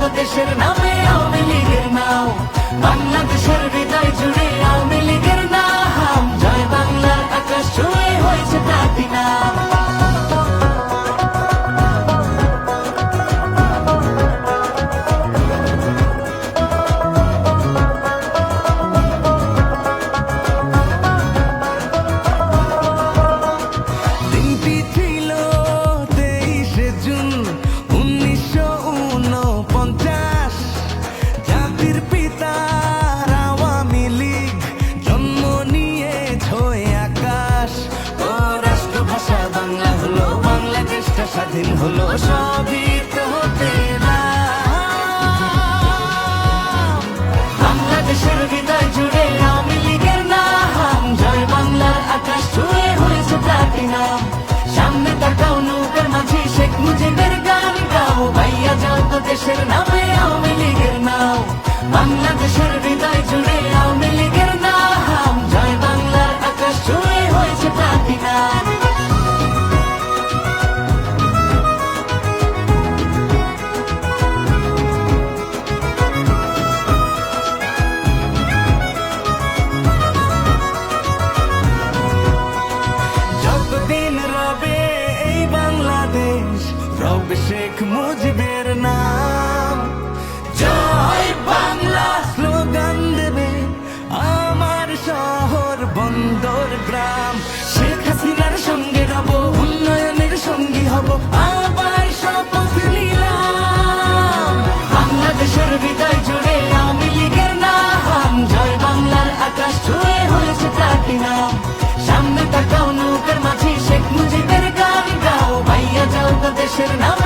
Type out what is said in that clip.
তো দেশের নামে আওয়ামী লীগের নাও, বাংলাদেশের হৃদয় জুড়ে আওয়ামী লীগের নাম, জয় বাংলার আকাশ ছুঁয়ে হয়েছে প্লাটিনা। স্বাধীন হলো সবই তো হতে না, বাংলাদেশের হৃদয় জুড়ে আওয়ামী লীগের নাম, জয় বাংলার আকাশ ছুঁয়ে হয়েছে প্লাটিনা। সামনে তাকাও নৌকার মাঝি শেখ মুজিবের গান গাও, ভাইয়া যাও তো দেশের নামে আওয়ামী লীগের নাও, বাংলাদেশের হৃদয় জুড়ে আওয়ামী লীগের নাম, জয় বাংলার আকাশ ছুঁয়ে হয়েছে প্লাটিনা। রবে শেখ মুজিবের নাম, জয় বাংলা স্লোগান দেবে আমার শহর বন্দর গ্রাম, শেখ হাসিনার সঙ্গে রব উন্নয়নের সঙ্গী হব, আবার শপথ নিলাম, বাংলাদেশের হৃদয় জুড়ে আওয়ামী লীগের নাম, জয় বাংলার আকাশ ছুঁয়ে হয়েছে প্লাটিনা। সামনে তাকাও নৌকার মাঝি শেখ মুজিবের গান গাও, ভাইয়া যাও তো দেশের নাম